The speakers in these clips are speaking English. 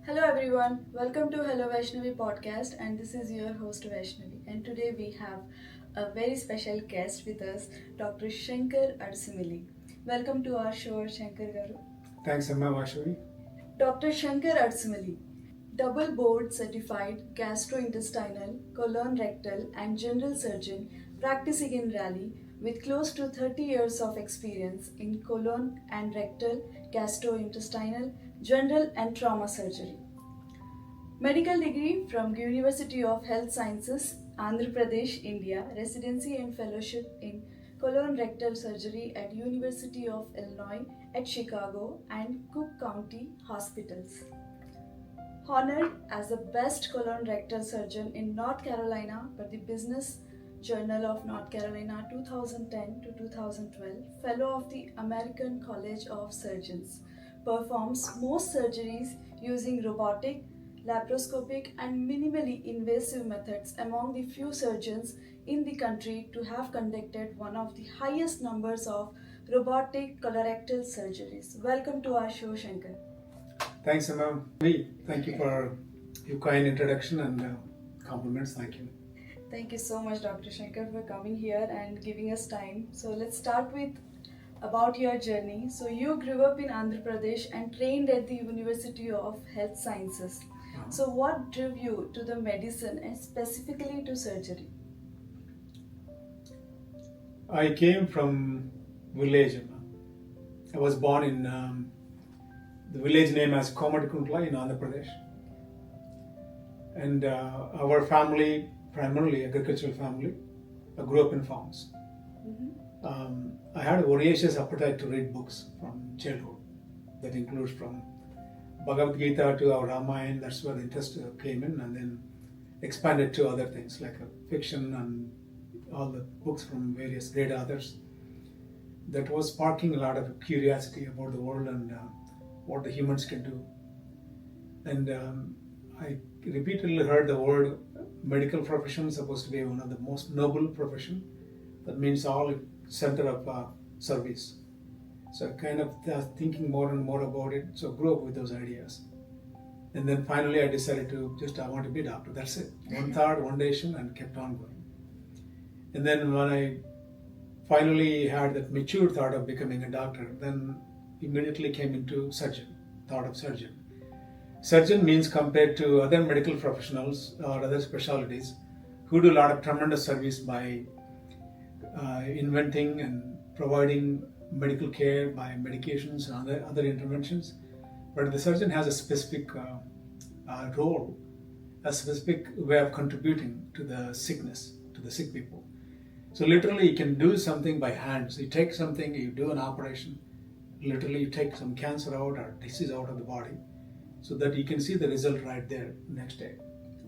Hello everyone, welcome to Hello Vaishnavi podcast, and this is your host Vaishnavi. And today we have a very special guest with us, Dr. Sankar Adusumilli. Welcome to our show, Sankar Garu. Thanks, Amma Vaishnavi. Dr. Sankar Adusumilli, double board certified gastrointestinal, colon rectal, and general surgeon practicing in Raleigh with close to 30 years of experience in colon and rectal, gastrointestinal, general, and trauma surgery. Medical degree from University of Health Sciences, Andhra Pradesh, India. Residency and fellowship in colon rectal surgery at University of Illinois at Chicago and Cook County Hospitals. Honored as the best colon rectal surgeon in North Carolina by the Business Journal of North Carolina 2010 to 2012, Fellow of the American College of Surgeons. Performs most surgeries using robotic, laparoscopic, and minimally invasive methods among the few surgeons in the country to have conducted one of the highest numbers of robotic colorectal surgeries. Welcome to our show, Shankar. Thanks, Amma. Thank you for your kind introduction and compliments. Thank you. Thank you so much, Dr. Shankar, for coming here and giving us time. So let's start with about your journey. So you grew up in Andhra Pradesh and trained at the University of Health Sciences. So what drew you to the medicine and specifically to surgery? I came from village, Amma. I was born in the village name as Komadikuntla in Andhra Pradesh. And our family, primarily agricultural family, I grew up in farms. I had a voracious appetite to read books from childhood. That includes from Bhagavad Gita to our Ramayana. That's where the interest came in, and then expanded to other things like fiction and all the books from various great authors. That was sparking a lot of curiosity about the world and what the humans can do. And I repeatedly heard the word medical profession is supposed to be one of the most noble profession. That means all center of service. So I kind of thinking more and more about it. So I grew up with those ideas. And then finally I decided to I want to be a doctor. That's it. One thought, one decision, and kept on going. And then when I finally had that mature thought of becoming a doctor, then immediately came into thought of surgeon. Surgeon means compared to other medical professionals or other specialties who do a lot of tremendous service by inventing and providing medical care by medications and other interventions. But the surgeon has a specific role, a specific way of contributing to the sickness, to the sick people. So literally you can do something by hands. You take something, you do an operation, literally you take some cancer out or disease out of the body so that you can see the result right there next day.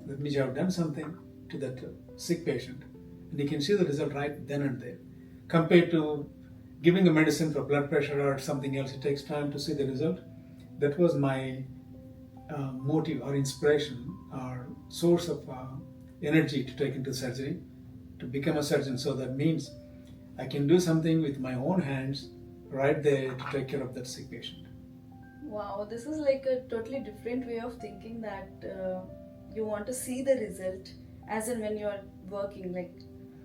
That means you have done something to that sick patient and you can see the result right then and there. Compared to giving a medicine for blood pressure or something else, it takes time to see the result. That was my motive or inspiration or source of energy to take into surgery, to become a surgeon. So that means I can do something with my own hands right there to take care of that sick patient. Wow, this is like a totally different way of thinking that you want to see the result as in when you are working.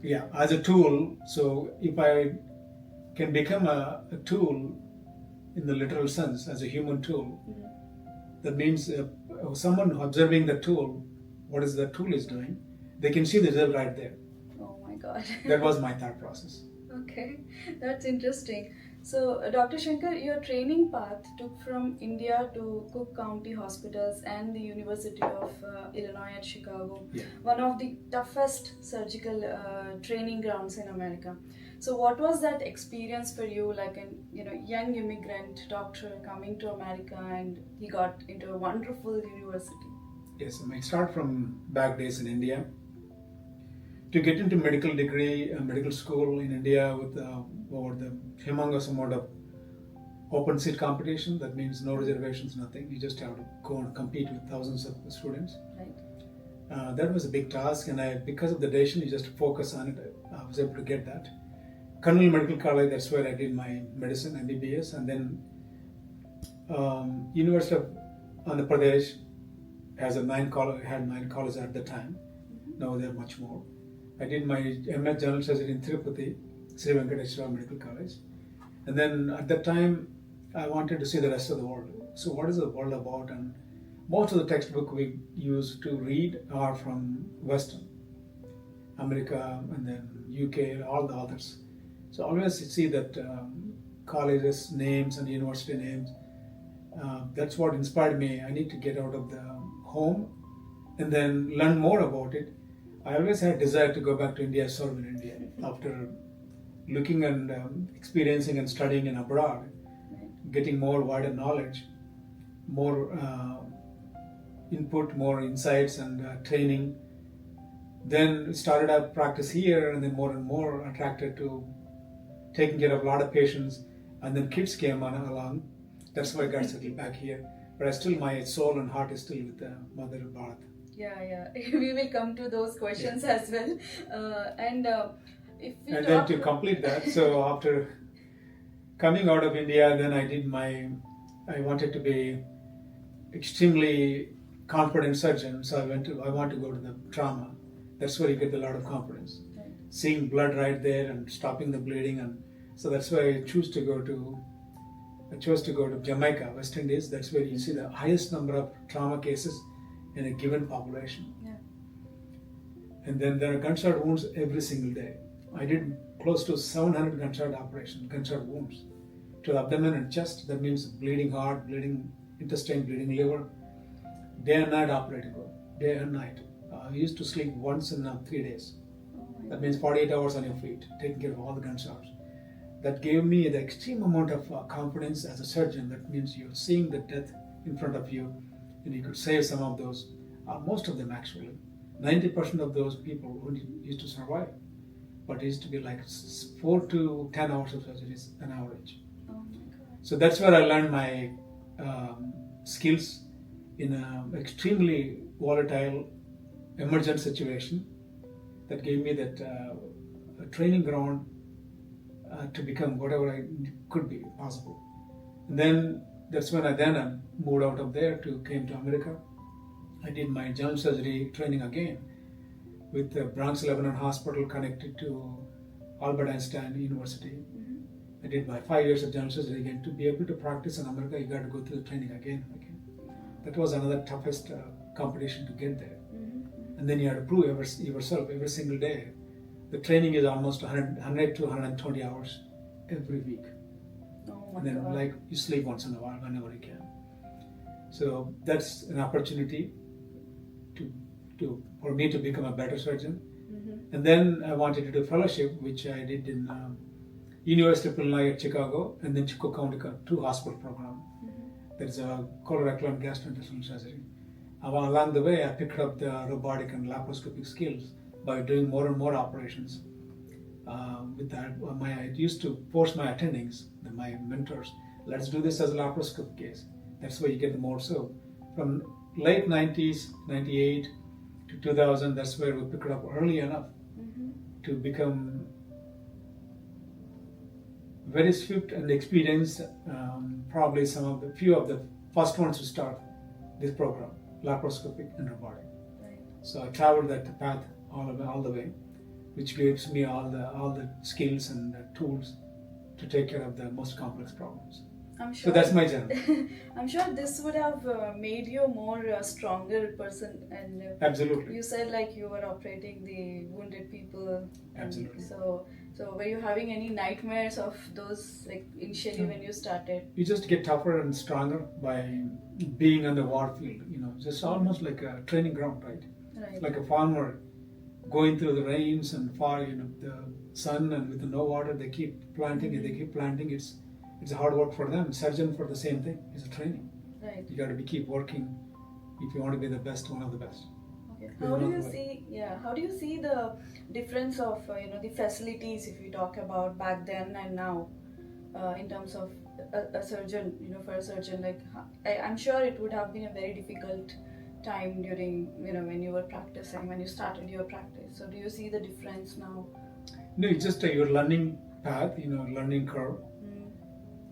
Yeah, as a tool. So if I can become a tool in the literal sense, as a human tool, that means someone observing the tool, what is the tool is doing, they can see the result right there. Oh my God. That was my thought process. Okay, that's interesting. So, Dr. Shankar, your training path took from India to Cook County Hospitals and the University of Illinois at Chicago, one of the toughest surgical training grounds in America. So, what was that experience for you, like a young immigrant doctor coming to America, and he got into a wonderful university? Yes, I might start from back days in India. To get into medical degree, medical school in India with over the humongous amount of open seat competition, that means no reservations, nothing. You just have to go and compete with thousands of students. Right. That was a big task, and because of the decision, you just focus on it. I was able to get that. Colon Medical College, that's where I did my medicine, MBBS, and then University of Andhra Pradesh, had 9 colleges at the time. Now there are much more. I did my MS General Surgery in Tirupati, Sri Venkateswara Medical College. And then at that time, I wanted to see the rest of the world. So what is the world about? And most of the textbook we use to read are from Western, America, and then UK, all the authors. So always see that colleges names and university names. That's what inspired me. I need to get out of the home and then learn more about it. I always had a desire to go back to India, serve in India. After looking and experiencing and studying in abroad, getting more wider knowledge, more input, more insights and training. Then started a practice here, and then more and more attracted to taking care of a lot of patients. And then kids came along. That's why I got settled back here. But I still, my soul and heart is still with the Mother Bharat. Yeah. We will come to those questions as well. And then to complete that, so after coming out of India, then I wanted to be extremely confident surgeon. So I want to go to the trauma. That's where you get a lot of confidence. Right. Seeing blood right there and stopping the bleeding, and so that's why I chose to go to Jamaica, West Indies. That's where you see the highest number of trauma cases in a given population. Yeah. And then there are gunshot wounds every single day. I did close to 700 gunshot wounds to the abdomen and chest. That means bleeding heart, bleeding intestine, bleeding liver. Day and night operating room, day and night. I used to sleep once in 3 days. That means 48 hours on your feet, taking care of all the gunshots. That gave me the extreme amount of confidence as a surgeon. That means you're seeing the death in front of you, and you could save some of those, most of them actually. 90% of those people who used to survive, but it used to be like 4 to 10 hours of surgeries an average. Oh my God. So that's where I learned my skills in an extremely volatile, emergent situation. That gave me that training ground to become whatever I could be possible. And then that's when I moved out of there came to America. I did my general surgery training again with the Bronx Lebanon Hospital connected to Albert Einstein University. I did my 5 years of general surgery again. To be able to practice in America, you got to go through the training again and again. That was another toughest competition to get there. And then you have to prove yourself every single day. The training is almost 100 to 120 hours every week. Oh my And then God. you sleep once in a while whenever you can. So that's an opportunity for me to become a better surgeon. And then I wanted to do fellowship, which I did in University of Illinois at Chicago, and then Chico County 2 hospital program. There's a colorectal and gastrointestinal surgery. Along the way, I picked up the robotic and laparoscopic skills by doing more and more operations. With that, I used to force my attendings, my mentors, let's do this as a laparoscopic case. That's where you get the more. So from late 90s, 98 to 2000, that's where we picked it up early enough to become very swift and experienced, probably few of the first ones to start this program, laparoscopic and robotic. Right. So I traveled that path all the way, which gives me all the skills and tools to take care of the most complex problems. I'm sure. So that's my journey. I'm sure this would have made you a more stronger person. And Absolutely. you said like you were operating the wounded people. Absolutely. So were you having any nightmares of those, like initially when you started? You just get tougher and stronger by being on the war field. Just almost like a training ground, right? Right. Like a farmer going through the rains and the sun, and with no water, they keep planting and they keep planting. It's hard work for them. Surgeon for the same thing. It's a training. Right. You got to keep working if you want to be the best, one of the best. Okay. How do you see the difference of the facilities, if you talk about back then and now, in terms of a surgeon, for a surgeon, like I'm sure it would have been a very difficult time during when you were practicing, when you started your practice. So do you see the difference now? No, it's just your learning path, learning curve.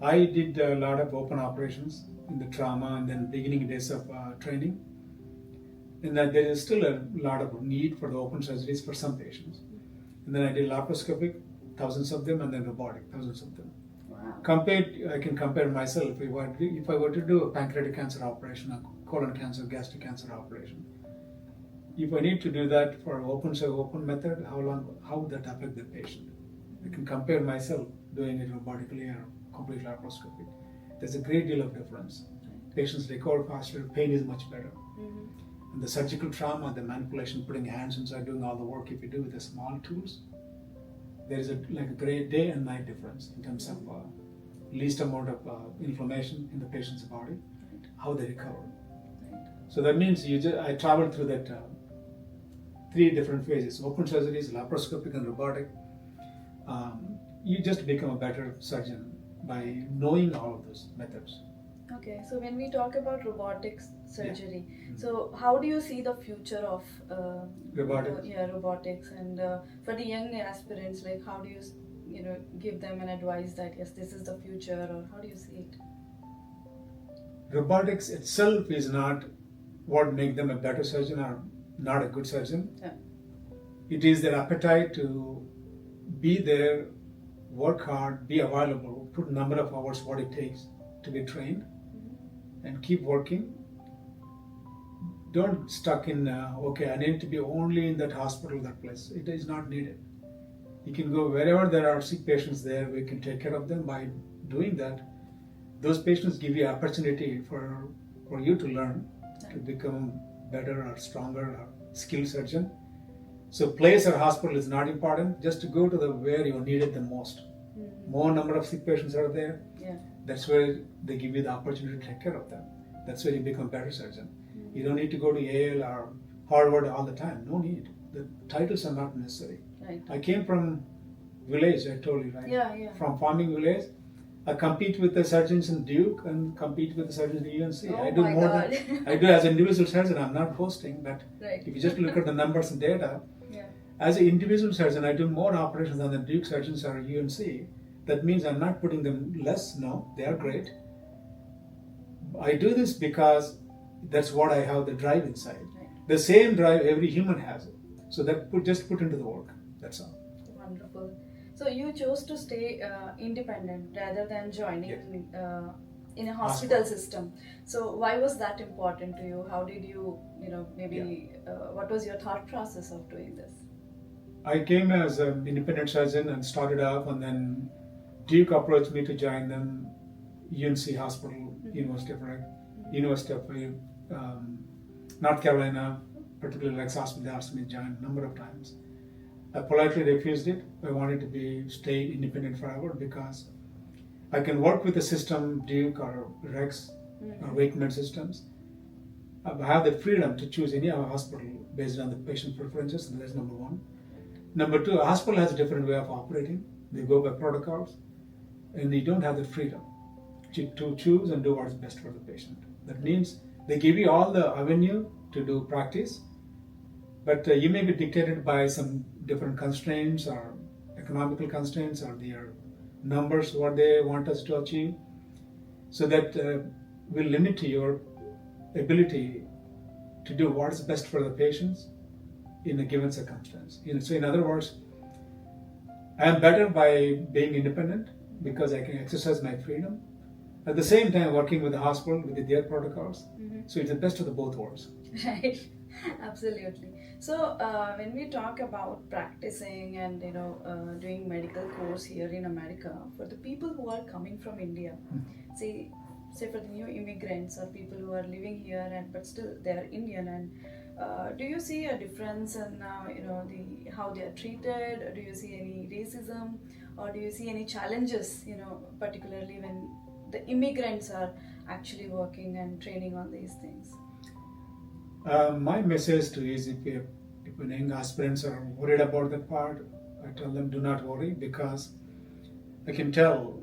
I did a lot of open operations in the trauma and then beginning days of training. And that there is still a lot of need for the open surgeries for some patients. And then I did laparoscopic, thousands of them, and then robotic, thousands of them. Wow. I can compare myself. If I were to do a pancreatic cancer operation, a colon cancer, gastric cancer operation, if I need to do that for open method, how would that affect the patient? I can compare myself doing it robotically or complete laparoscopy. There's a great deal of difference. Patients recover faster, pain is much better. And the surgical trauma, the manipulation, putting hands inside, doing all the work, if you do with the small tools, there is a great day and night difference in terms of least amount of inflammation in the patient's body, how they recover. So that means I traveled through that 3 different phases: open surgeries, laparoscopic, and robotic. You just become a better surgeon by knowing all of those methods. Okay, so when we talk about robotics surgery, so how do you see the future of Robotics. Robotics, and for the young aspirants, like how do you give them an advice that yes, this is the future, or how do you see it? Robotics itself is not what makes them a better surgeon or not a good surgeon. Yeah. It is their appetite to be there, work hard, be available, put number of hours what it takes to be trained, and keep working. Don't stuck in I need to be only in that hospital, that place. It is not needed. You can go wherever there are sick patients there. We can take care of them. By doing that, those patients give you opportunity for you to learn, to become better or stronger or skilled surgeon. So place or hospital is not important. Just to go to where you need it the most. More number of sick patients are there. That's where they give you the opportunity to take care of them. That's where you become better surgeon. You don't need to go to Yale or Harvard all the time. No need. The titles are not necessary. Right. I came from village, I told you, right? Yeah. From farming village. I compete with the surgeons in Duke and compete with the surgeons in UNC. Oh I do my more God. than I do as an individual surgeon. I'm not boasting, but Right. if you just look at the numbers and data, as an individual surgeon, I do more operations than the Duke surgeons or UNC. That means I'm not putting them less. No, they are great. I do this because that's what I have the drive inside. Right. The same drive every human has it. So that just put into the work. That's all. Wonderful. So you chose to stay independent rather than joining in a hospital system. So why was that important to you? How did you, what was your thought process of doing this? I came as an independent surgeon and started off, and then Duke approached me to join them, UNC Hospital, University of North Carolina, particularly Lex Hospital. They asked me to join a number of times. I politely refused it. I wanted to stay independent forever because I can work with the system, Duke or Rex or Wakeman systems. I have the freedom to choose any hospital based on the patient preferences, and that's number one. Number two, a hospital has a different way of operating. They go by protocols, and they don't have the freedom to choose and do what's best for the patient. That means they give you all the avenue to do practice, but you may be dictated by some different constraints or economical constraints or their numbers, what they want us to achieve. So that will limit your ability to do what is best for the patients in a given circumstance. So in other words, I am better by being independent because I can exercise my freedom. At the same time, working with the hospital with their protocols. So it's the best of the both worlds. Right, absolutely. So when we talk about practicing and doing medical course here in America, for the people who are coming from India, say for the new immigrants or people who are living here but still they are Indian, and do you see a difference in how they are treated? Or do you see any racism, or do you see any challenges? Particularly when the immigrants are actually working and training on these things. My message to is if young aspirants are worried about that part, I tell them do not worry, because I can tell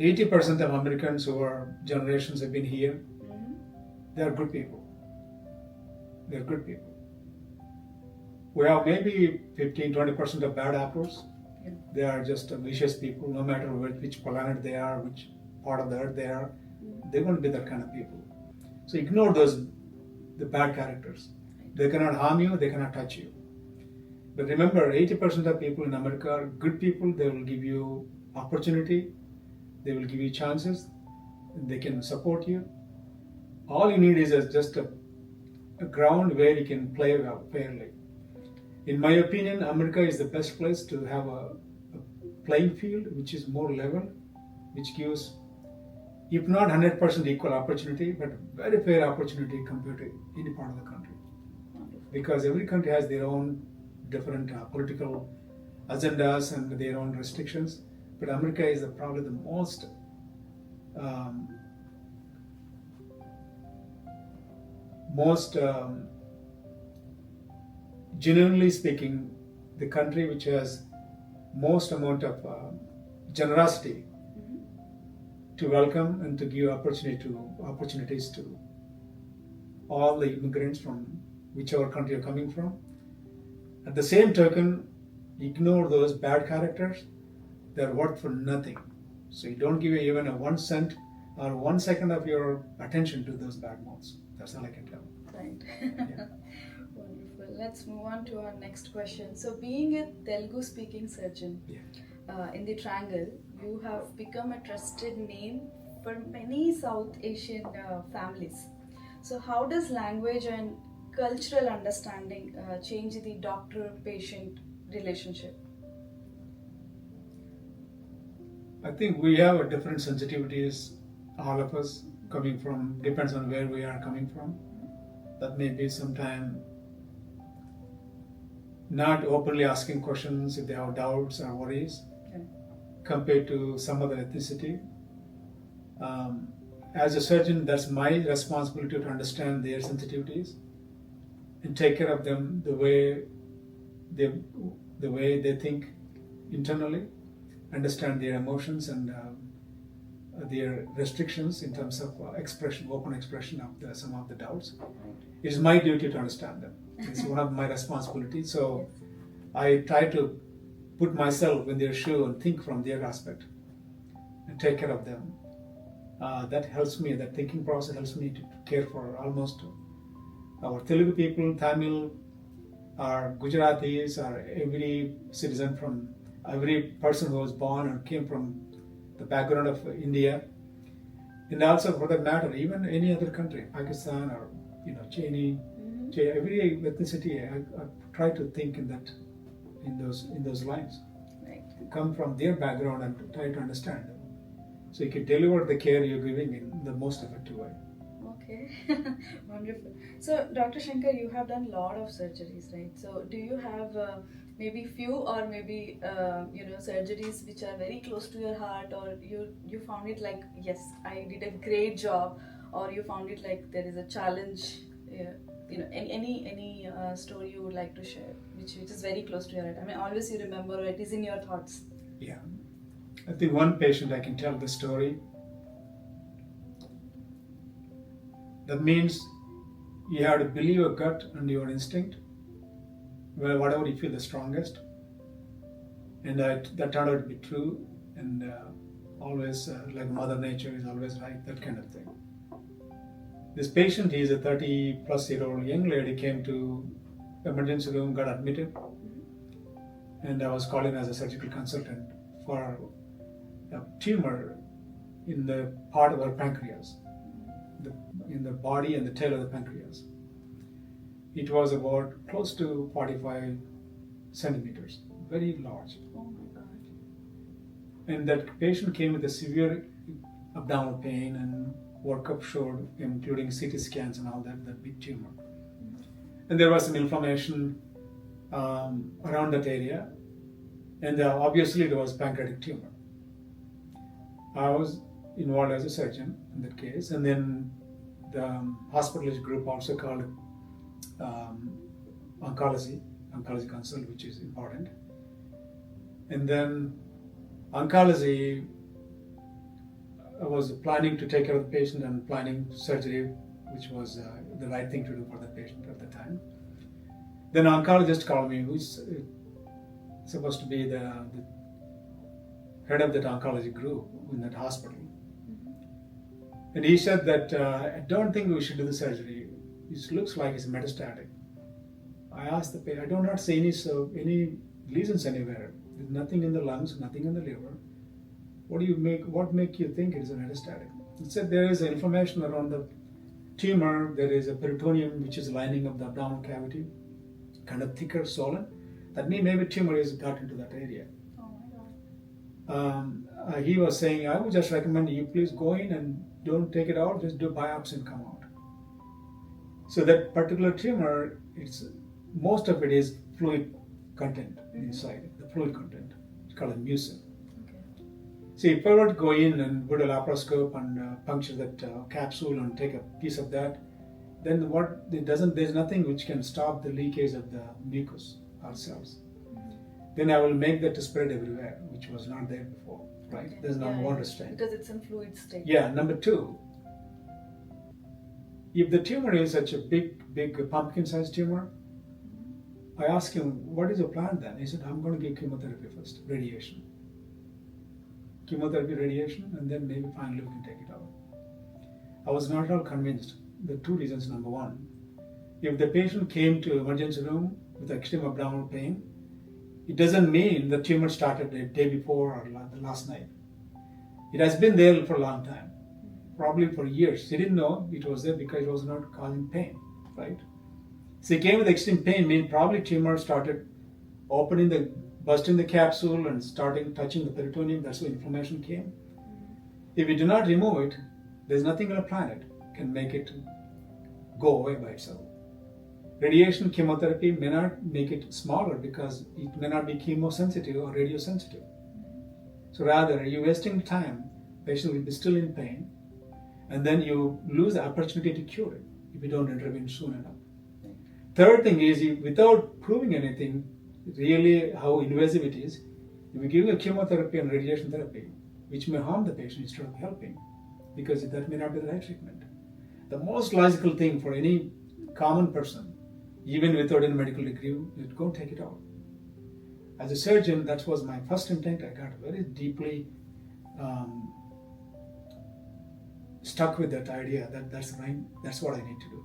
80% of Americans who are generations have been here, they are good people. They are good people. We have maybe 15-20% of bad apples. They are just vicious people, no matter which planet they are, which part of the earth they are. They're going to be that kind of people. So ignore those the bad characters. They cannot harm you, they cannot touch you. But remember, 80% of people in America are good people. They will give you opportunity, they will give you chances, they can support you. All you need is just a ground where you can play well, fairly. In my opinion, America is the best place to have a playing field which is more level, which gives, if not 100% equal opportunity, but very fair opportunity compared to any part of the country. Because every country has their own different political agendas and their own restrictions. But America is probably the most genuinely speaking, the country which has most amount of generosity to welcome and to give opportunities to all the immigrants from whichever country you're coming from. At the same token, ignore those bad characters. They're worth for nothing. So you don't give even a 1 cent or 1 second of your attention to those bad mouths. That's all I can tell. Right. Yeah. Wonderful. Let's move on to our next question. So, being a Telugu-speaking surgeon in the Triangle, you have become a trusted name for many South Asian families. So, how does language and cultural understanding change the doctor-patient relationship? I think we have a different sensitivities, all of us, depends on where we are coming from. That may be sometime not openly asking questions if they have doubts or worries, compared to some other ethnicity. As a surgeon, that's my responsibility to understand their sensitivities and take care of them the way they think internally, understand their emotions and their restrictions in terms of open expression of some of the doubts. It is my duty to understand them. It's one of my responsibilities. So I try to put myself in their shoe and think from their aspect and take care of them. That helps me, that thinking process helps me to care for almost our Telugu people, Tamil, our Gujaratis, or every citizen every person who was born and came from the background of India, and also for that matter, even any other country, Pakistan or Chinese, every ethnicity. I try to think in those lines. Right. Come from their background and try to understand them, so you can deliver the care you're giving in the most effective way. Okay, wonderful. So, Dr. Shankar, you have done a lot of surgeries, right? So, do you have maybe few or maybe surgeries which are very close to your heart, or you found it like, yes, I did a great job, or you found it like there is a challenge? Any story you would like to share, which is very close to your heart? I mean, always you remember, or it is in your thoughts. Yeah, I think one patient I can tell the story. That means you have to believe your gut and your instinct, whatever you feel the strongest, and that turned out to be true. And always, like Mother Nature is always right, that kind of thing. This patient, he is a 30-plus-year-old young lady, came to emergency room, got admitted, and I was called in as a surgical consultant for a tumor in the part of her pancreas, in the body and the tail of the pancreas. It was about close to 45 centimeters, very large. Oh my God. And that patient came with a severe abdominal pain, and workup showed, including CT scans and all that big tumor. And there was some inflammation around that area, and obviously there was pancreatic tumor. I was involved as a surgeon in that case, and then the hospitalist group also called oncology consult, which is important. And then oncology, I was planning to take care of the patient and planning surgery, which was the right thing to do for the patient at the time. Then an oncologist called me, who's supposed to be the head of that oncology group in that hospital. And he said that I don't think we should do the surgery. it looks like it's metastatic. I asked the patient, I do not see any lesions anywhere. There's nothing in the lungs, nothing in the liver. What make you think it's a metastatic? It said there is inflammation around the tumor. There is a peritoneum which is lining up the abdominal cavity, kind of thicker, swollen. That means maybe tumor has got into that area. Oh my God. He was saying, I would just recommend you please go in and don't take it out, just do biopsy and come out. So that particular tumor, most of it is fluid content inside, the fluid content. It's called a mucin. Okay. So if I were to go in and put a laparoscope and puncture that capsule and take a piece of that, then there's nothing which can stop the leakage of the mucus or cells. Then I will make that to spread everywhere, which was not there before, right? Okay. There's number one restraint. Because it's in fluid state. Yeah, number two, if the tumor is such a big pumpkin-sized tumor, I asked him, what is your plan then? He said, I'm going to give chemotherapy first, radiation. Chemotherapy, radiation, and then maybe finally we can take it out. I was not at all convinced. The two reasons. Number one, if the patient came to emergency room with extreme abdominal pain, it doesn't mean the tumor started the day before or the last night. It has been there for a long time, probably for years. He didn't know it was there because it was not causing pain, right? So he came with extreme pain, means probably tumor started busting the capsule and starting touching the peritoneum. That's where inflammation came. If we do not remove it, there's nothing on the planet can make it go away by itself. Radiation chemotherapy may not make it smaller because it may not be chemosensitive or radiosensitive. So rather, you're wasting time. Patient will be still in pain, and then you lose the opportunity to cure it if you don't intervene soon enough. Third thing is, without proving anything, really how invasive it is, if you give a chemotherapy and radiation therapy, which may harm the patient instead of helping, because that may not be the right treatment. The most logical thing for any common person, even without any medical degree, is go and take it out. As a surgeon, that was my first intent. I got very deeply stuck with that idea that that's what I need to do.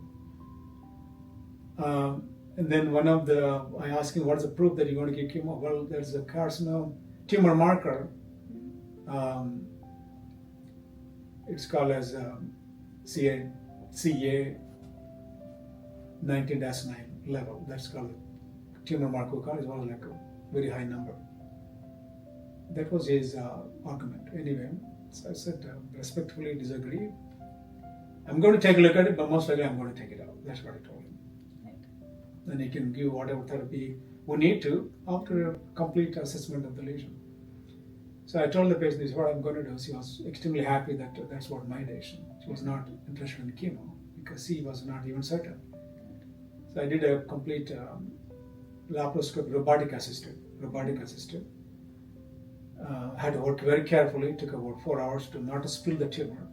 And then I asked him, what is the proof that you're going to give chemo? Well, there's a carcinoma tumor marker. It's called as CA 19-9 level. That's called tumor marker. It was like a very high number. That was his argument. Anyway, so I said, respectfully disagree. I'm going to take a look at it, but most likely I'm going to take it out. That's what I told him. Then he can give whatever therapy we need to after a complete assessment of the lesion. So I told the patient, this is what I'm going to do. She was extremely happy that that's what my decision. She was not interested in chemo because she was not even certain. So I did a complete laparoscopy, robotic assisted. Had to work very carefully. It took about 4 hours to not to spill the tumor.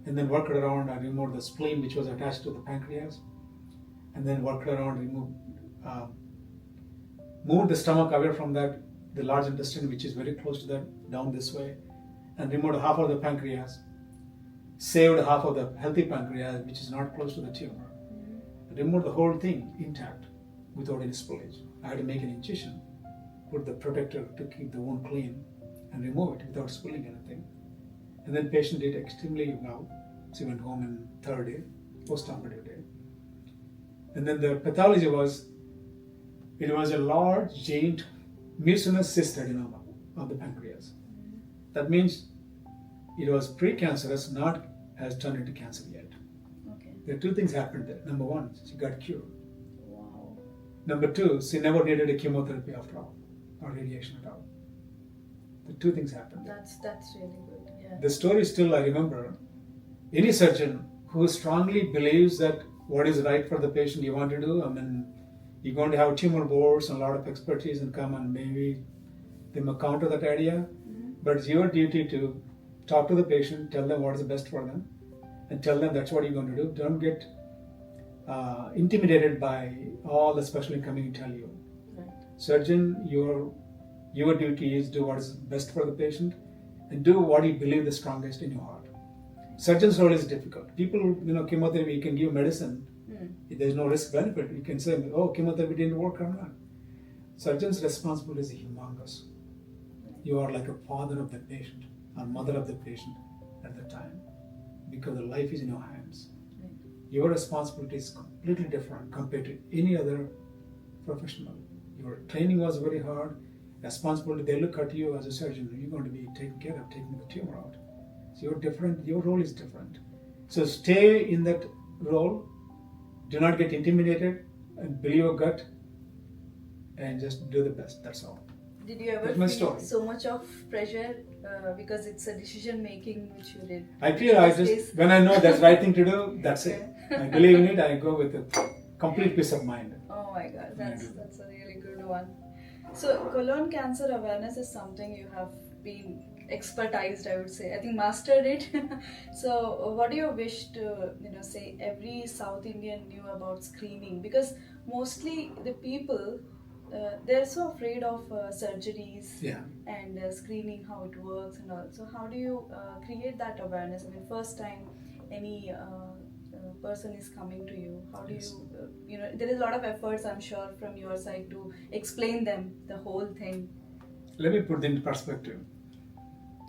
And then worked around. I removed the spleen which was attached to the pancreas. And then worked around, moved the stomach away from the large intestine, which is very close to that, down this way, and removed half of the pancreas, saved half of the healthy pancreas, which is not close to the tumor, removed the whole thing intact without any spillage. I had to make an incision, put the protector to keep the wound clean, and remove it without spilling anything. And then patient did extremely well. She went home in third day, post-operative day. And then the pathology was, it was a large, giant, mucinous cyst adenoma of the pancreas. That means it was precancerous, not has turned into cancer yet. Okay. There are two things happened there. Number one, she got cured. Wow. Number two, she never needed a chemotherapy after all, or radiation at all. The two things happened there. That's really good. Yeah. The story still I remember. Any surgeon who strongly believes that what is right for the patient you want to do, you're going to have tumor boards and a lot of expertise and come and maybe they may counter that idea. But it's your duty to talk to the patient, tell them what is the best for them, and tell them that's what you're going to do. Don't get intimidated by all the specialists coming and tell you. Right. Surgeon, your duty is do what is best for the patient and do what you believe the strongest in your heart. Surgeon's role is difficult. People, chemotherapy, you can give medicine. If there's no risk benefit, you can say, oh, chemotherapy didn't work or not. Surgeon's responsibility is humongous. You are like a father of the patient or mother of the patient at the time, because the life is in your hands. Right. Your responsibility is completely different compared to any other professional. Your training was very hard. Responsibility, they look at you as a surgeon, you're going to be taken care of, taking the tumor out. So you're different, your role is different. So stay in that role, do not get intimidated, and believe your gut, and just do the best, that's all. Did you ever feel so much of pressure because it's a decision making which you did? When I know that's the right thing to do, that's it. I believe in it, I go with a complete peace of mind. Oh my God, that's a really good one. So colon cancer awareness is something you have been expertised, I would say. I think mastered it. So what do you wish to say every South Indian knew about screening? Because mostly the people they're so afraid of surgeries and screening, how it works and all. So how do you create that awareness? I mean, first time any person is coming to you, how do you there is a lot of efforts, I'm sure, from your side to explain them the whole thing. Let me put it into perspective.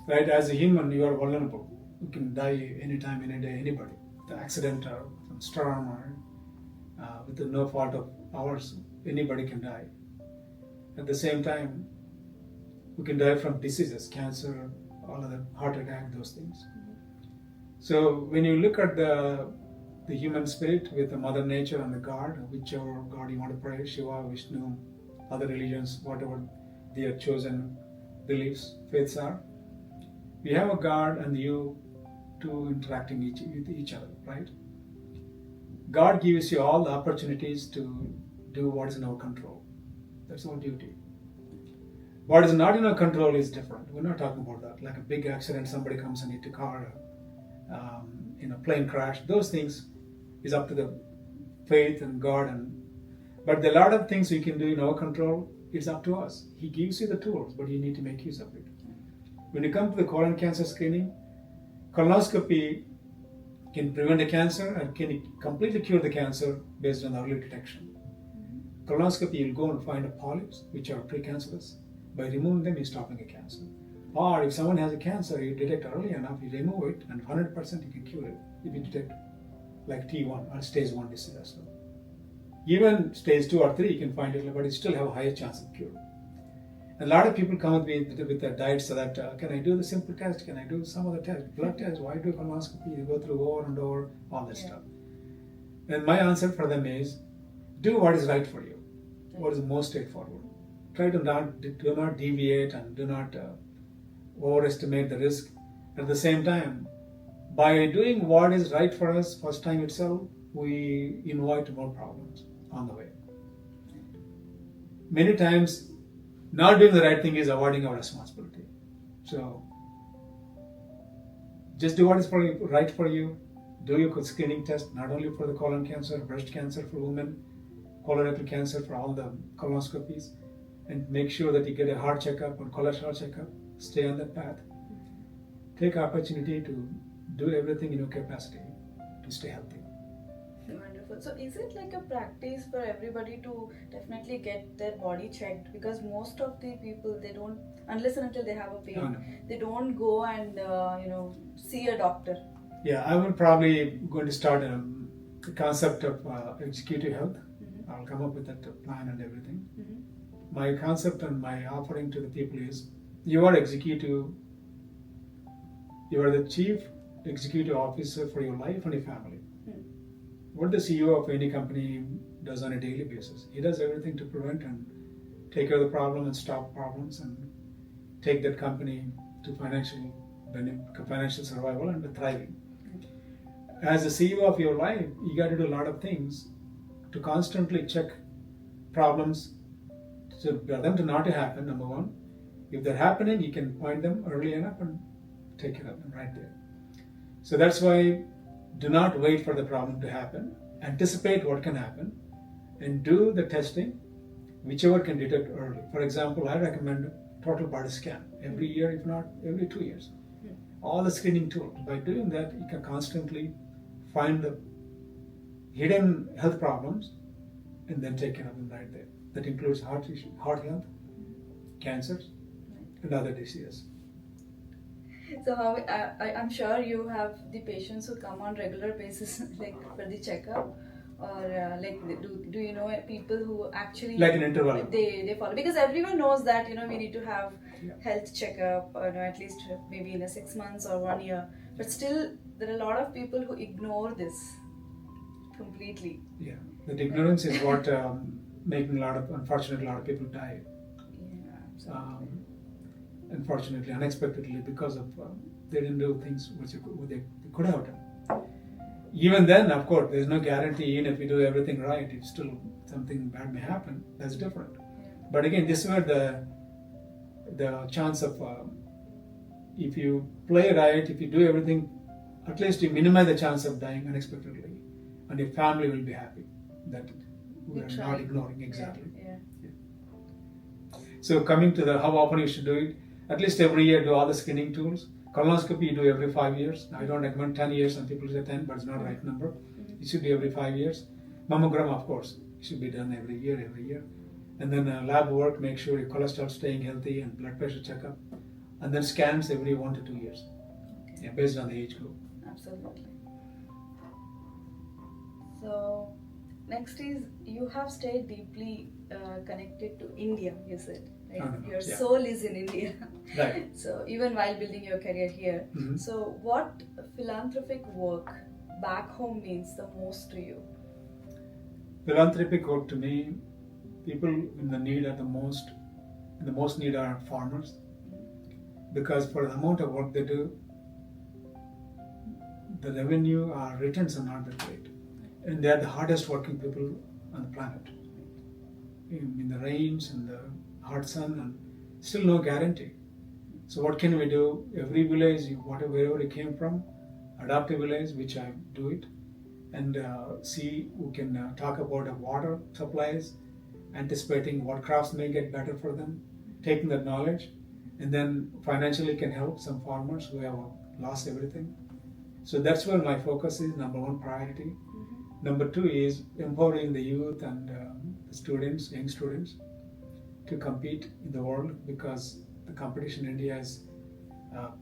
Right, as a human, you are vulnerable. You can die anytime, any day, anybody. The accident or some storm or with no fault of ours, anybody can die. At the same time, we can die from diseases, cancer, all of the heart attack, those things. So when you look at the human spirit with the Mother Nature and the God, whichever God you want to pray, Shiva, Vishnu, other religions, whatever their chosen beliefs, faiths are, we have a God and you two interacting with each other, right? God gives you all the opportunities to do what is in our control. That's our duty. What is not in our control is different. We're not talking about that. Like a big accident, somebody comes and hit a car, in a plane crash. Those things is up to the faith and God. But a lot of things we can do in our control, it's up to us. He gives you the tools, but you need to make use of it. When you come to the colon cancer screening, colonoscopy can prevent the cancer and can completely cure the cancer based on early detection. Colonoscopy, you'll go and find polyps, which are precancerous. By removing them, you're stopping a cancer. Or if someone has a cancer, you detect early enough, you remove it, and 100% you can cure it if you detect like T1 or stage 1 disease as well. Even stage 2 or 3, you can find it, but you still have a higher chance of cure. A lot of people come with their diet so that, can I do the simple test? Can I do some other test? Blood test? Why do colonoscopy? You go through over and over, all that stuff. And my answer for them is, do what is right for you. What is most straightforward. Try to do not deviate and do not overestimate the risk. At the same time, by doing what is right for us first time itself, we invite more problems on the way. Many times, not doing the right thing is avoiding our responsibility. So, just do what is right for you. Do your screening test, not only for the colon cancer, breast cancer for women, colorectal cancer for all the colonoscopies, and make sure that you get a heart checkup or cholesterol checkup. Stay on that path. Take opportunity to do everything in your capacity to stay healthy. Wonderful. So is it like a practice for everybody to definitely get their body checked? Because most of the people, they don't, unless and until they have a pain, they don't go and see a doctor. Yeah, I will probably going to start a concept of executive health. I'll come up with that plan and everything. My concept and my offering to the people is, you are executive, you are the chief executive officer for your life and your family. What the CEO of any company does on a daily basis, he does everything to prevent and take care of the problem and stop problems and take that company to financial survival and thriving. As the CEO of your life, you got to do a lot of things to constantly check problems so for them to not happen, number one. If they're happening, you can point them early enough and take care of them right there. So that's why do not wait for the problem to happen. Anticipate what can happen and do the testing, whichever can detect early. For example, I recommend total body scan every year, if not every 2 years. all the screening tools. By doing that, you can constantly find the hidden health problems and then take care of them right there. That includes heart health, cancers, and other diseases. So how I'm sure you have the patients who come on regular basis like for the checkup, or like do you know people who actually Like an interval. They follow, because everyone knows that we need to have Yeah. health checkup, or at least maybe in a 6 months or 1 year, but still there are a lot of people who ignore this completely. Yeah, that ignorance is what making unfortunately a lot of people die. Yeah, absolutely. Unfortunately, unexpectedly, because of they didn't do things which they could have done. Even then, of course, there's no guarantee. Even if you do everything right, it's still something bad may happen. That's different. Yeah. But again, this is where the chance of if you play right, if you do everything, at least you minimize the chance of dying unexpectedly, and your family will be happy that we are not ignoring exactly. Yeah. So coming to the how often you should do it, at least every year do all the screening tools. Colonoscopy you do every 5 years. I don't recommend 10 years. Some people say 10, but it's not the right number. Mm-hmm. It should be every 5 years. Mammogram, of course, should be done every year. And then lab work, make sure your cholesterol staying healthy and blood pressure checkup. And then scans every 1 to 2 years. Okay. Yeah, based on the age group. Absolutely. So next is, you have stayed deeply connected to India, you said. Right? Your soul is in India. Right. So even while building your career here, Mm-hmm. so what philanthropic work back home means the most to you? Philanthropic work to me, people in the need are the most need are farmers, because for the amount of work they do, the revenue or returns are not that great, and they are the hardest working people on the planet. In the rains and the hot sun, and still no guarantee. So what can we do? Every village, wherever you came from, adopt a village, which I do it, and see who can talk about water supplies, anticipating what crops may get better for them, taking that knowledge, and then financially can help some farmers who have lost everything. So that's where my focus is, number one priority. Mm-hmm. Number two is empowering the youth and the students, young students, to compete in the world, because the competition in India is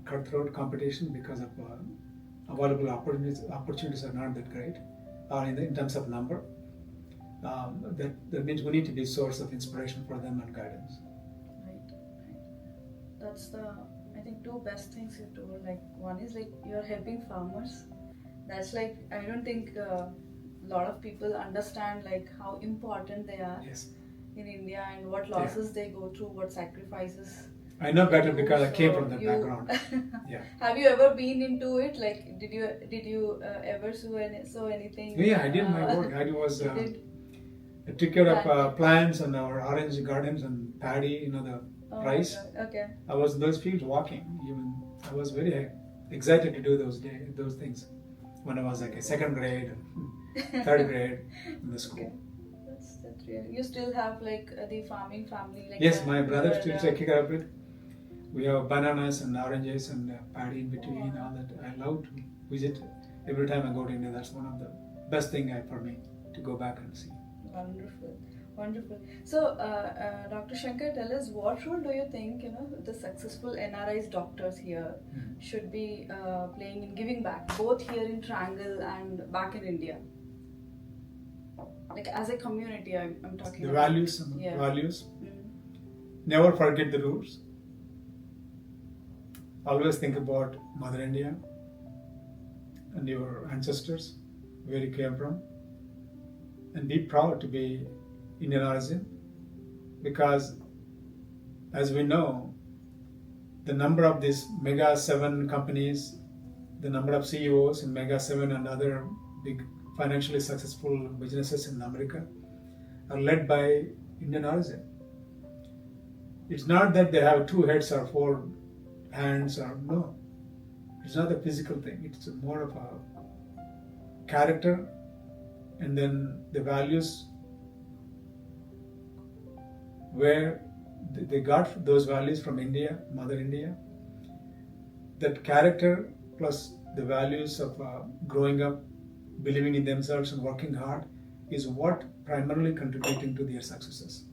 cutthroat competition because of available opportunities are not that great, or in terms of number. That means we need to be a source of inspiration for them and guidance. Right. That's I think two best things you told. Like, one is like you're helping farmers. That's like, I don't think a lot of people understand like how important they are. Yes. In India, and what losses they go through, what sacrifices. I know better because I came So from that background. Yeah. Have you ever been into it? Like, did you ever sow anything? Yeah, I did my work. I was I took care of plants and our orange gardens and paddy, the rice. Okay. I was in those fields walking. Even I was very excited to do those things when I was like a second grade, third grade in the school. Okay. That's real. You still have like the farming family? Like Yes, my brother still taking care of it. We have bananas and oranges and paddy in between. All that. I love to visit every time I go to India. That's one of the best thing for me to go back and see. Wonderful. So, Dr. Shankar, tell us, what role do you think the successful NRIs doctors here should be playing in giving back, both here in Triangle and back in India? Like, as a community, I'm talking the about. values. Mm. Never forget the roots. Always think about Mother India and your ancestors, where you came from, and be proud to be Indian origin, because as we know, the number of these Mega 7 companies, the number of CEOs in Mega 7 and other big financially successful businesses in America are led by Indian origin. It's not that they have 2 heads or 4 hands, or no. It's not a physical thing. It's more of a character, and then the values, where they got those values from India, Mother India. that character plus the values of growing up, believing in themselves and working hard is what primarily contributing to their successes.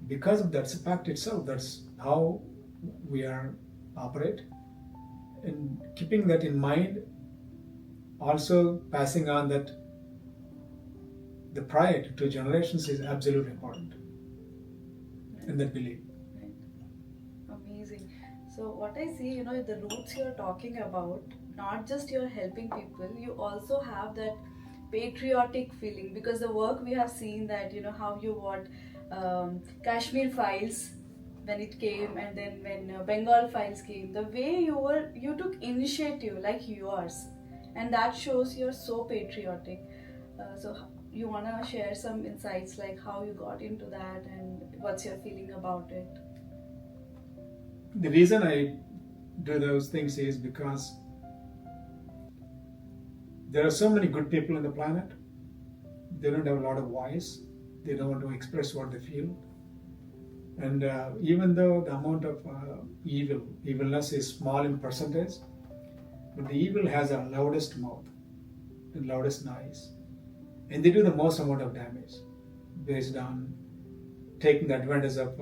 Because of that's a fact itself, that's how we are operate. And keeping that in mind, also passing on that the pride to generations is absolutely important in that belief. Right. Amazing. So what I see, the roots you're talking about, not just you're helping people, you also have that patriotic feeling, because the work we have seen that, how you what Kashmir Files when it came, and then when Bengal Files came, the way you took initiative like yours, and that shows you're so patriotic. So you wanna share some insights like how you got into that and what's your feeling about it? The reason I do those things is because there are so many good people on the planet. They don't have a lot of voice. They don't want to express what they feel. And even though the amount of evilness is small in percentage, but the evil has a loudest mouth and loudest noise. And they do the most amount of damage based on taking the advantage of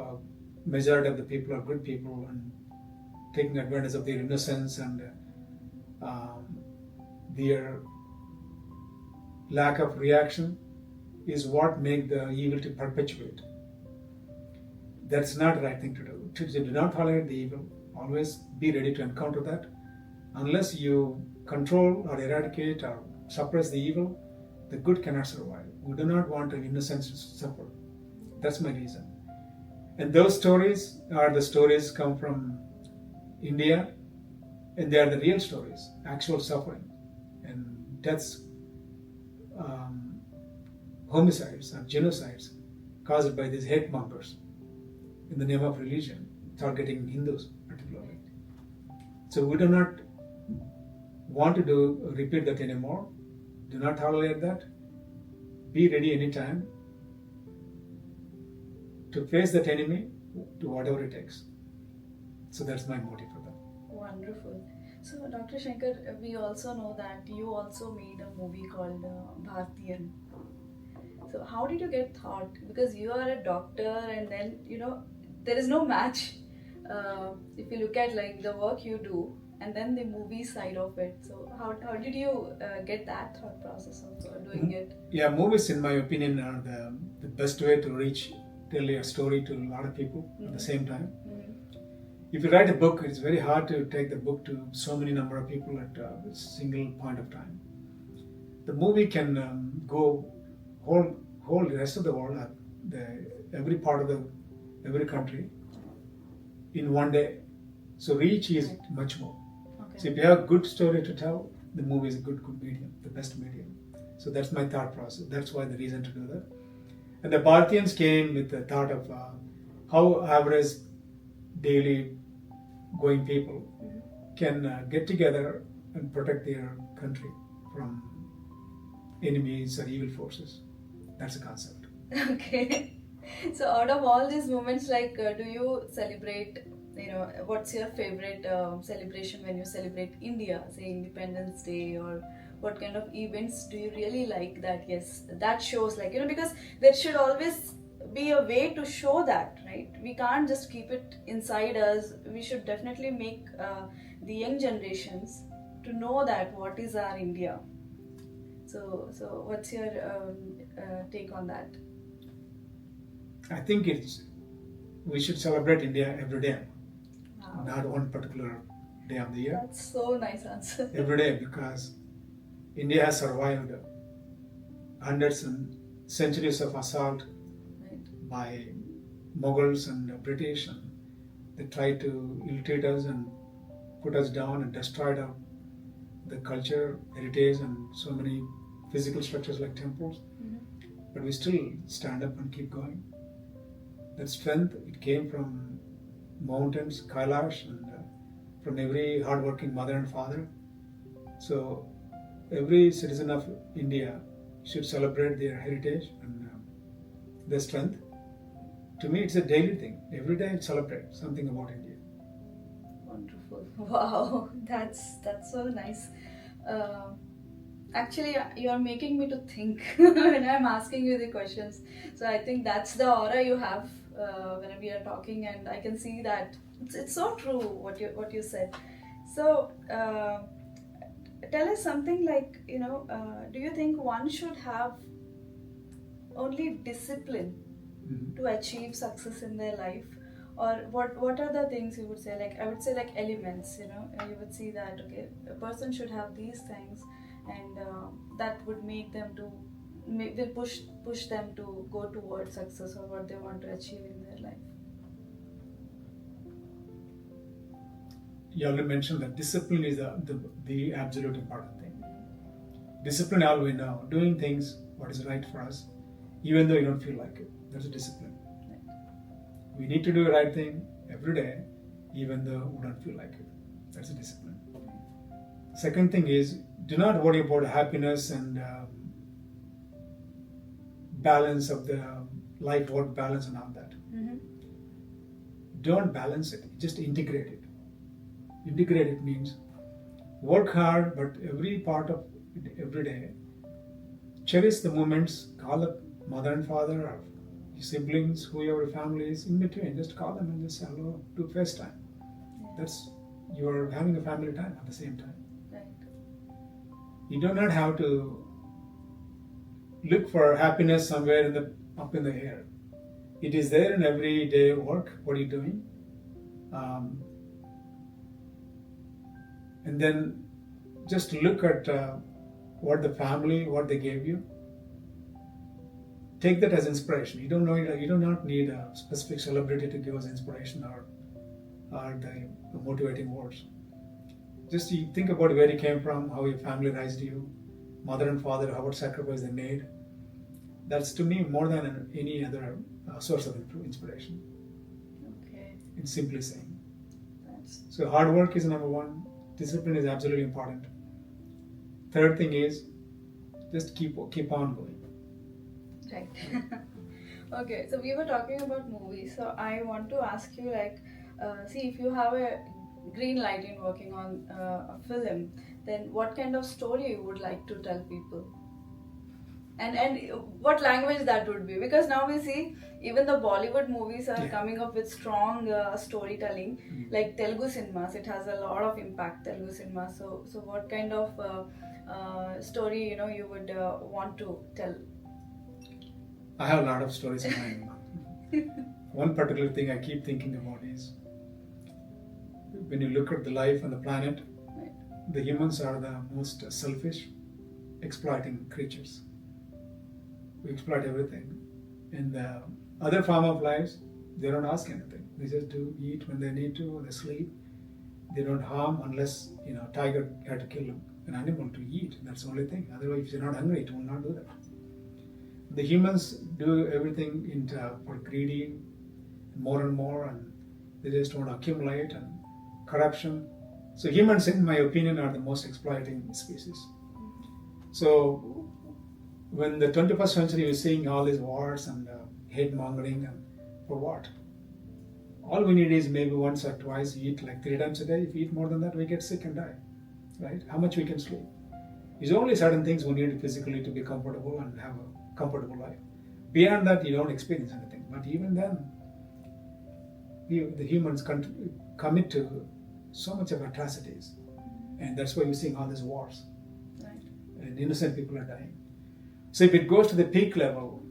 majority of the people are good people and taking advantage of their innocence and their lack of reaction is what make the evil to perpetuate. That's not the right thing to do. Do not tolerate the evil. Always be ready to encounter that. Unless you control or eradicate or suppress the evil, the good cannot survive. We do not want the innocent to suffer. That's my reason. And those stories are the stories come from India, and they are the real stories, actual suffering and deaths, homicides and genocides caused by these hate mongers in the name of religion, targeting Hindus particularly. So we do not want to repeat that anymore. Do not tolerate that. Be ready anytime to face that enemy to whatever it takes. So that's my motive for that. Wonderful. So Dr. Shankar, we also know that you also made a movie called Bhartiyan. So how did you get thought? Because you are a doctor, and then there is no match. If you look at like the work you do, and then the movie side of it. So how did you get that thought process of doing it? Yeah, movies, in my opinion, are the best way to tell your story to a lot of people at the same time. If you write a book, it's very hard to take the book to so many number of people at a single point of time. The movie can go whole rest of the world, every part of every country in one day. So reach is much more. Okay. So if you have a good story to tell, the movie is a good medium, the best medium. So that's my thought process. That's why the reason to do that. And the Bhartiyans came with the thought of how average daily going people can get together and protect their country from enemies or evil forces. That's a concept. Okay. So out of all these moments, like do you celebrate, what's your favorite celebration when you celebrate India, say Independence Day, or what kind of events do you really like that, yes, that shows like, because there should always be a way to show that, right? We can't just keep it inside us. We should definitely make the young generations to know that what is our India. So what's your take on that? I think we should celebrate India every day, Wow. not one particular day of the year. That's so nice answer. Every day, because India has survived hundreds and centuries of assault by Mughals and British, and they tried to ill-treat us and put us down and destroyed the culture, heritage, and so many physical structures like temples. But we still stand up and keep going. That strength, it came from mountains, Kailash, and from every hardworking mother and father. So every citizen of India should celebrate their heritage and their strength. To me, it's a daily thing. Every day I celebrate something about India. Wonderful. Wonderful. Wow, that's so nice. Uh, Actually, you are making me to think when I'm asking you the questions. So I think that's the aura you have when we are talking, and I can see that it's so true what you said. So tell us something like, do you think one should have only discipline Mhm. to achieve success in their life, or what are the things you would say? Like, I would say like elements, you would see that, okay, a person should have these things, and that would make them to will push them to go towards success or what they want to achieve in their life. You already mentioned that discipline is the absolute important thing. Discipline, all we know, doing things what is right for us, even though you don't feel like it. That's a discipline. We need to do the right thing every day, even though we don't feel like it. That's a discipline. Second thing is, do not worry about happiness and balance of the life-work balance and all that. Mm-hmm. Don't balance it. Just integrate it. Integrate it means work hard, but every part of it, every day, cherish the moments. Call up mother and father or your siblings, whoever your family is in between. Just call them and just say hello, do FaceTime. That's, you are having a family time at the same time. Right. You do not have to look for happiness somewhere up in the air. It is there in everyday work. What are you doing? And then just look at what the family, what they gave you. Take that as inspiration. You do not need a specific celebrity to give us inspiration or the motivating words. Just you think about where you came from, how your family raised you, mother and father, how much sacrifice they made. That's to me more than any other source of inspiration. Okay. In simply saying. That's So hard work is number one. Discipline is absolutely important. Third thing is just keep on going. right. Okay, so we were talking about movies. So I want to ask you, like, see, if you have a green light in working on a film, then what kind of story you would like to tell people? And what language that would be? Because now we see even the Bollywood movies are coming up with strong storytelling, like Telugu cinemas. It has a lot of impact, Telugu cinema. So what kind of story you would want to tell? I have a lot of stories in mind. One particular thing I keep thinking about is when you look at the life on the planet, Right. the humans are the most selfish, exploiting creatures. We exploit everything. In the other form of lives, they don't ask anything. They just do eat when they need to, they sleep. They don't harm unless, tiger had to kill an animal to eat. That's the only thing. Otherwise, if you're not hungry, it will not do that. The humans do everything for greedy, more and more, and they just want to accumulate and corruption. So humans, in my opinion, are the most exploiting species. So when the 21st century is seeing all these wars and hate mongering, and for what? All we need is maybe once or twice eat, like 3 times a day. If we eat more than that, we get sick and die. Right? How much we can sleep? There's only certain things we need physically to be comfortable and have a comfortable life. Beyond that, you don't experience anything. But even then, the humans commit to so much of atrocities, and that's why you're seeing all these wars. Right. And innocent people are dying. So if it goes to the peak level,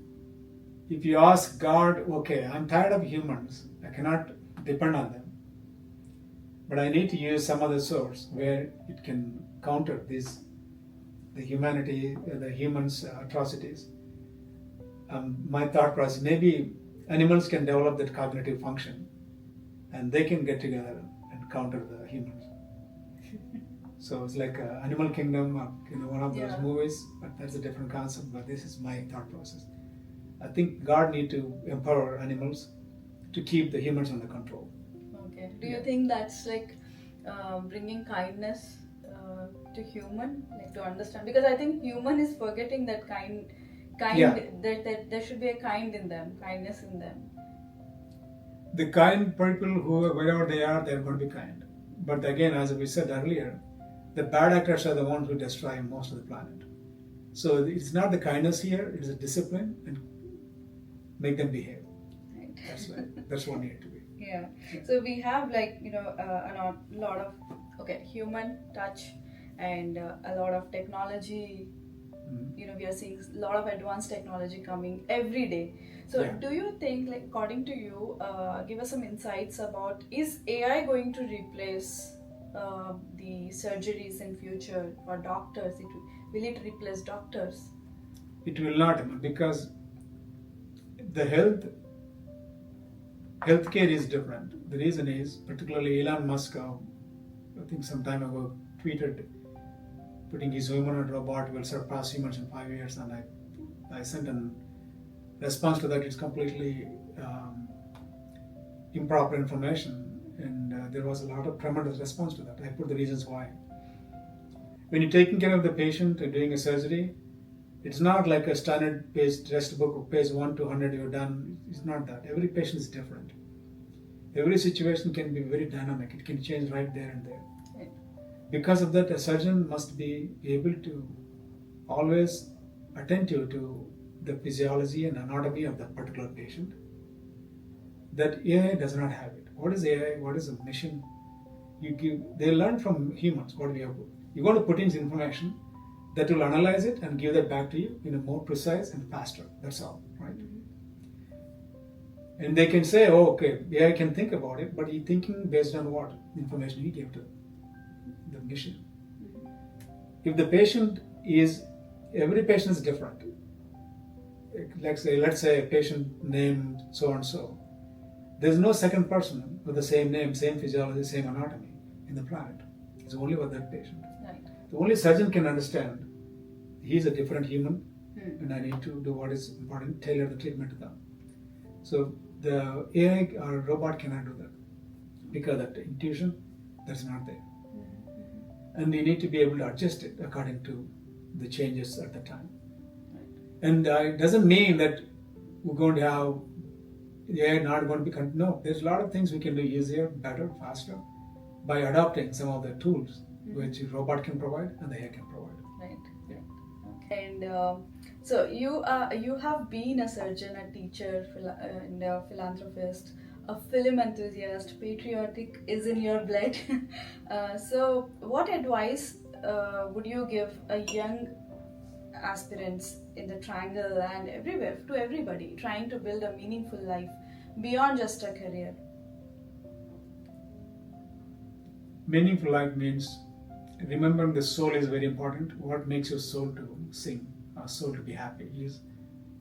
if you ask God, okay, I'm tired of humans, I cannot depend on them, but I need to use some other source where it can counter the humanity, the humans' atrocities. My thought process, maybe animals can develop that cognitive function and they can get together and counter the humans. So it's like Animal Kingdom, one of those movies, but that's a different concept, but this is my thought process. I think God need to empower animals to keep the humans under control. Okay. Do you think that's like bringing kindness to human, like to understand? Because I think human is forgetting that that there should be a kindness in them. The kind people who, wherever they are, they're going to be kind. But again, as we said earlier, the bad actors are the ones who destroy most of the planet. So it's not the kindness here, it's a discipline and make them behave. Right. That's what needed to be. Yeah. So we have a lot of human touch and a lot of technology. We are seeing a lot of advanced technology coming every day. So do you think, according to you, give us some insights about, is AI going to replace the surgeries in future for doctors? Will it replace doctors? It will not, because the healthcare is different. The reason is, particularly Elon Musk, I think some time ago, tweeted putting his humanoid robot will surpass humans in 5 years, and I sent a response to that. It's completely improper information, and there was a lot of tremendous response to that. I put the reasons why. When you're taking care of the patient and doing a surgery, it's not like a standard page textbook, page 1 to 100, you're done. It's not that. Every patient is different. Every situation can be very dynamic. It can change right there and there. Because of that, a surgeon must be able to always attentive to the physiology and anatomy of that particular patient. That AI does not have it. What is AI? What is a machine? They learn from humans what we have. You're going to put in information that will analyze it and give that back to you in a more precise and faster. That's all, right? And they can say, oh, okay, AI can think about it, but he's thinking based on what information he gave to the machine. If the patient is, every patient is different. Let's say a patient named so and so. There's no second person with the same name, same physiology, same anatomy in the planet. It's only with that patient. Right. The only surgeon can understand he's a different human, and I need to do what is important, tailor the treatment to them. So the AI or robot cannot do that, because that intuition, that's not there. And you need to be able to adjust it according to the changes at the time. And it doesn't mean that we're going to have the AI not going to be, no, there's a lot of things we can do easier, better, faster, by adopting some of the tools which a robot can provide and the AI can provide. Right. And so you have been a surgeon, a teacher, and a philanthropist, a film enthusiast. Patriotic is in your blood. So what advice would you give a young aspirants in the triangle and everywhere, to everybody trying to build a meaningful life beyond just a career? Meaningful life means remembering the soul is very important. What makes your soul to sing, soul to be happy is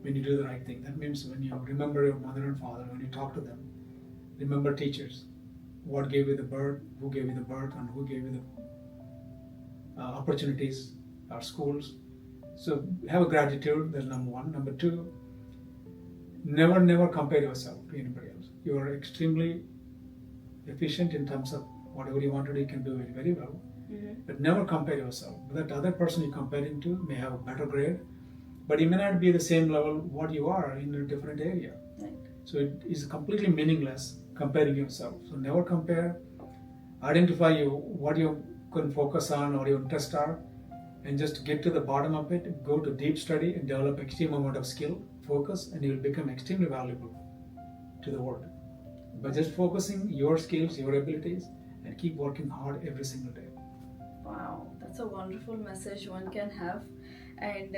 when you do the right thing. That means when you remember your mother and father, when you talk to them, remember teachers, what gave you the birth, who gave you the birth, and who gave you the opportunities, our schools. So have a gratitude, that's number one. Number two, never compare yourself to anybody else. You are extremely efficient in terms of whatever you want to do, you can do it very well. But never compare yourself. That other person you're comparing to may have a better grade, but he may not be the same level what you are in a different area. Right. So it is completely meaningless comparing yourself. So never compare. Identify what you can focus on or your interests are, and just get to the bottom of it. Go to deep study and develop extreme amount of skill, focus, and you will become extremely valuable to the world. By just focusing your skills, your abilities, and keep working hard every single day. Wow, that's a wonderful message one can have. And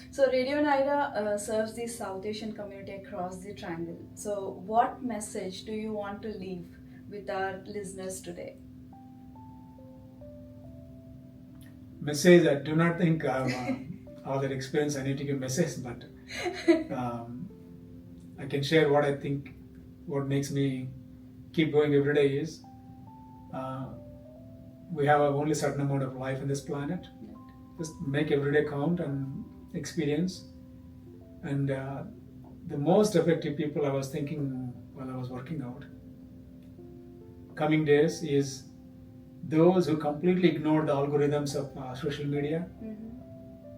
so RadioNyra serves the South Asian community across the triangle. So what message do you want to leave with our listeners today? Message, I do not think I have all that experience I need to give message, but I can share what I think, what makes me keep going every day is we have only a certain amount of life on this planet. Just make every day count and experience. And the most effective people I was thinking while I was working out, coming days, is those who completely ignore the algorithms of social media,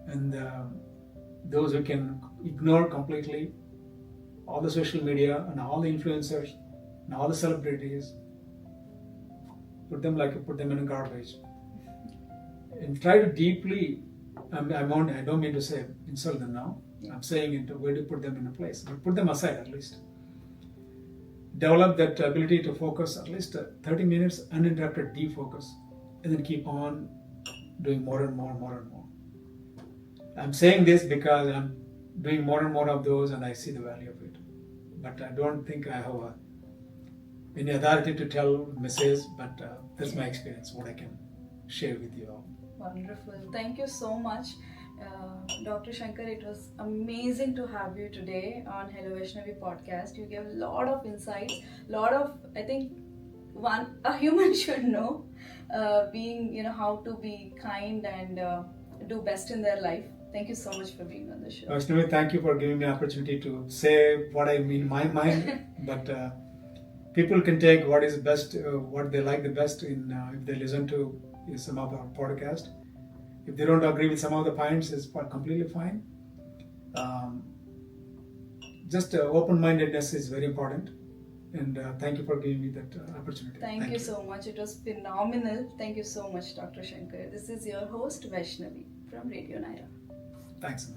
and those who can ignore completely all the social media and all the influencers and all the celebrities, put them like you put them in a garbage. And try to deeply, I don't mean to say insult them now. I'm saying into where to put them in a place, but put them aside at least. Develop that ability to focus at least 30 minutes, uninterrupted deep focus, and then keep on doing more and more and more and more. I'm saying this because I'm doing more and more of those and I see the value of it. But I don't think I have any authority to tell message, but that's my experience, what I can share with you all. Wonderful. Thank you so much. Dr. Shankar, it was amazing to have you today on Hello Vaishnavi podcast. You gave a lot of insights, I think a human should know, how to be kind and do best in their life. Thank you so much for being on the show. Vaishnavi, thank you for giving me an opportunity to say what I mean in my mind, but people can take what is best, what they like the best if they listen to some of our podcast. If they don't agree with some of the points, it's completely fine. Just open-mindedness is very important. And thank you for giving me that opportunity. Thank you so much. It was phenomenal. Thank you so much, Dr. Shankar. This is your host, Vaishnavi from RadioNyra. Thanks.